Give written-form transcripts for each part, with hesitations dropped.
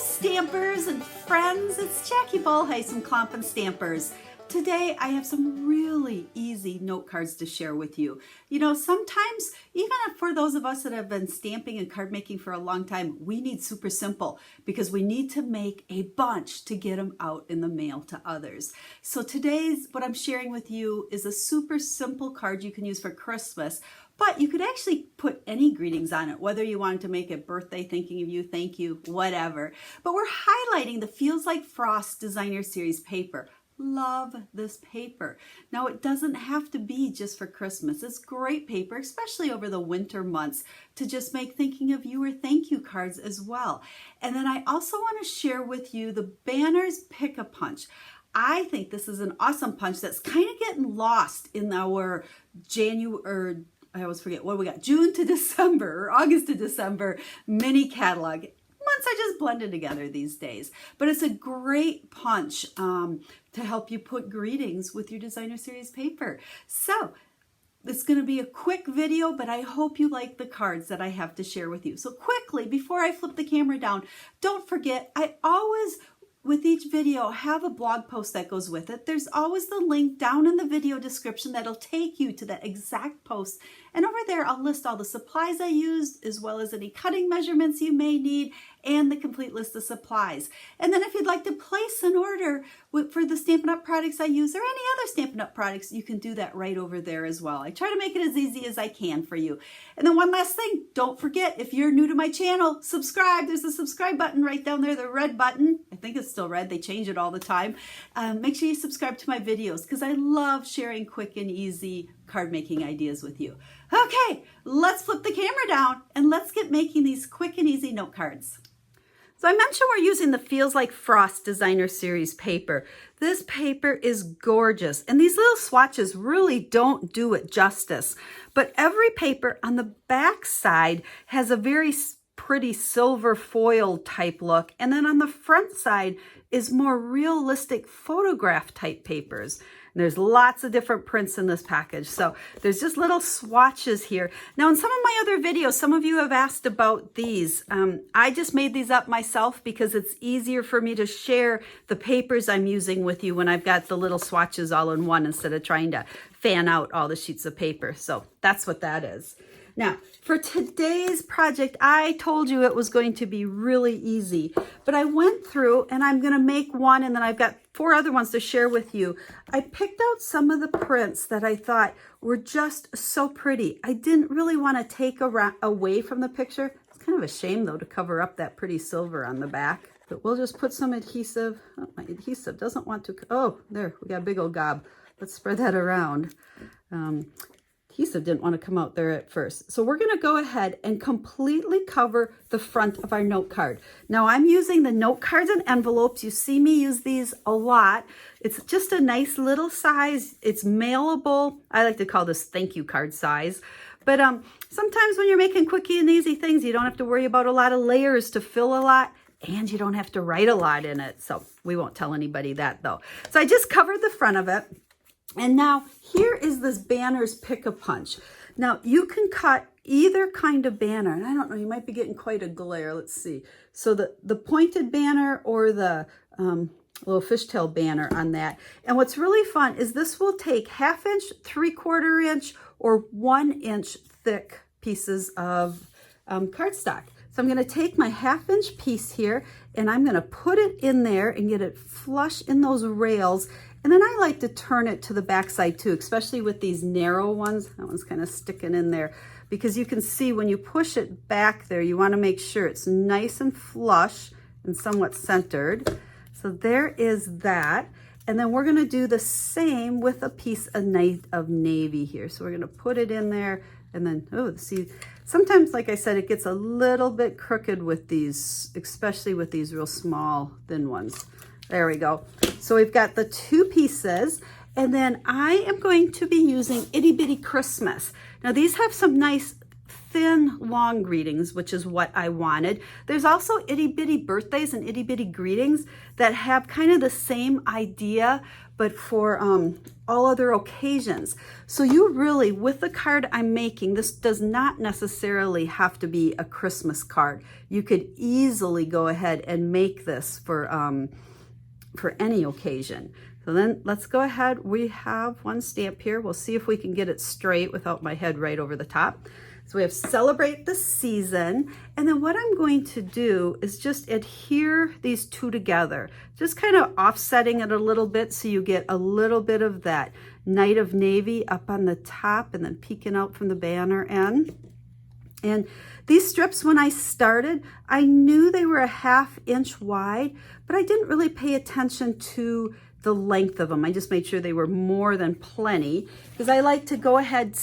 Stampers and friends, it's Jackie Bolhuis from Klompen Stampers. Today I have some really easy note cards to share with you. You know, sometimes even for those of us that have been stamping and card making for a long time, we need super simple because we need to make a bunch to get them out in the mail to others. So today's what I'm sharing with you is a super simple card you can use for Christmas. But you could actually put any greetings on it, whether you wanted to make it birthday, thinking of you, thank you, whatever. But we're highlighting the Feels Like Frost Designer Series paper. Love this paper. Now, it doesn't have to be just for Christmas. It's great paper, especially over the winter months, to just make thinking of you or thank you cards as well. And then I also want to share with you the Banners Pick-a-Punch. I think this is an awesome punch that's kind of getting lost in our I always forget what we got, June to December or August to December mini catalog. Months are just blended together these days. But it's a great punch to help you put greetings with your Designer Series paper. So it's going to be a quick video, but I hope you like the cards that I have to share with you. So quickly, before I flip the camera down, don't forget, I always with each video, have a blog post that goes with it. There's always the link down in the video description that'll take you to that exact post. And over there, I'll list all the supplies I used, as well as any cutting measurements you may need, and the complete list of supplies. And then if you'd like to place an order for the Stampin' Up! Products I use, or any other Stampin' Up! Products, you can do that right over there as well. I try to make it as easy as I can for you. And then one last thing, don't forget, if you're new to my channel, subscribe. There's a subscribe button right down there, the red button. I think it's still red. They change it all the time. Make sure you subscribe to my videos because I love sharing quick and easy card making ideas with you. Okay, let's flip the camera down and let's get making these quick and easy note cards. So I mentioned we're using the Feels Like Frost Designer Series paper. This paper is gorgeous, and these little swatches really don't do it justice. But every paper on the back side has a very pretty silver foil type look, and then on the front side is more realistic photograph type papers. And there's lots of different prints in this package. So there's just little swatches here. Now in some of my other videos, some of you have asked about these. I just made these up myself because it's easier for me to share the papers I'm using with you when I've got the little swatches all in one instead of trying to fan out all the sheets of paper. So that's what that is. Now, for today's project, I told you it was going to be really easy, but I went through and I'm going to make one and then I've got 4 other ones to share with you. I picked out some of the prints that I thought were just so pretty. I didn't really want to take away from the picture. It's kind of a shame though to cover up that pretty silver on the back, but we'll just put some adhesive. Oh, my adhesive doesn't want to, oh, there, we got a big old gob. Let's spread that around. Adhesive didn't want to come out there at first. So we're going to go ahead and completely cover the front of our note card. Now I'm using the note cards and envelopes. You see me use these a lot. It's just a nice little size. It's mailable. I like to call this thank you card size. But sometimes when you're making quick and easy things, you don't have to worry about a lot of layers to fill a lot. And you don't have to write a lot in it. So we won't tell anybody that though. So I just covered the front of it. And now here is this Banners Pick-a-Punch. Now you can cut either kind of banner. And I don't know, you might be getting quite a glare. Let's see. So the pointed banner or the little fishtail banner on that. And what's really fun is this will take 1/2 inch, 3/4 inch, or 1 inch thick pieces of cardstock. So I'm going to take my 1/2 inch piece here and I'm going to put it in there and get it flush in those rails. And then I like to turn it to the back side too, especially with these narrow ones. That one's kind of sticking in there because you can see when you push it back there, you want to make sure it's nice and flush and somewhat centered. So there is that. And then we're going to do the same with a piece of navy here. So we're going to put it in there and then, oh, see, sometimes, like I said, it gets a little bit crooked with these, especially with these real small, thin ones. There we go. So we've got the 2 pieces, and then I am going to be using Itty Bitty Christmas. Now these have some nice thin, long greetings, which is what I wanted. There's also Itty Bitty Birthdays and Itty Bitty Greetings that have kind of the same idea, but for all other occasions. So you really, with the card I'm making, this does not necessarily have to be a Christmas card. You could easily go ahead and make this for any occasion. So then let's go ahead. We have one stamp here. We'll see if we can get it straight without my head right over the top. So we have celebrate the season. And then what I'm going to do is just adhere these two together, just kind of offsetting it a little bit so you get a little bit of that Night of Navy up on the top and then peeking out from the banner end. And these strips, when I started, I knew they were a 1/2 inch wide, but I didn't really pay attention to the length of them. I just made sure they were more than plenty because I like to go ahead,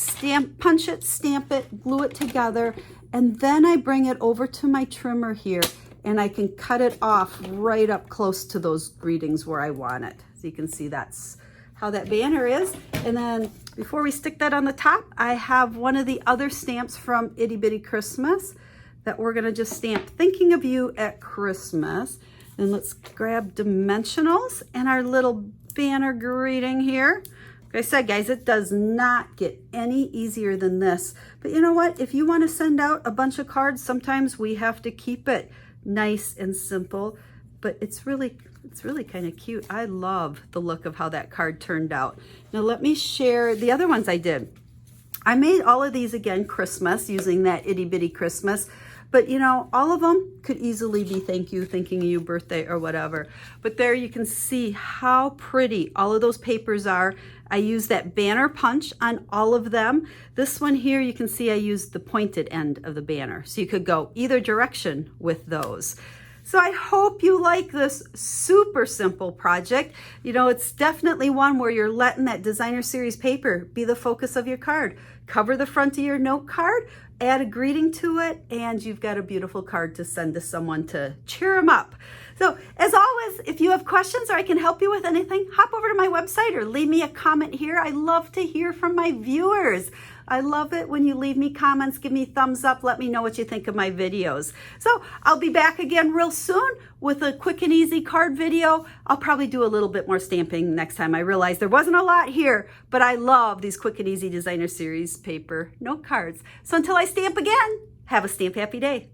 punch it, stamp it, glue it together, and then I bring it over to my trimmer here and I can cut it off right up close to those greetings where I want it. So you can see that's how that banner is. And then before we stick that on the top, I have one of the other stamps from Itty Bitty Christmas that we're gonna just stamp Thinking of You at Christmas. And let's grab dimensionals and our little banner greeting here. Like I said, guys, it does not get any easier than this. But you know what? If you want to send out a bunch of cards, sometimes we have to keep it nice and simple. But it's really kind of cute. I love the look of how that card turned out. Now let me share the other ones I did. I made all of these again Christmas using that Itty Bitty Christmas. But you know, all of them could easily be thank you, thinking of you, birthday, or whatever. But there you can see how pretty all of those papers are. I used that banner punch on all of them. This one here, you can see I used the pointed end of the banner. So you could go either direction with those. So I hope you like this super simple project. You know, it's definitely one where you're letting that designer series paper be the focus of your card. Cover the front of your note card, add a greeting to it, and you've got a beautiful card to send to someone to cheer them up. So as always, if you have questions or I can help you with anything, hop over to my website or leave me a comment here. I love to hear from my viewers. I love it when you leave me comments, give me thumbs up, let me know what you think of my videos. So I'll be back again real soon with a quick and easy card video. I'll probably do a little bit more stamping next time. I realized there wasn't a lot here, but I love these quick and easy designer series paper note cards. So until I stamp again, have a stamp happy day.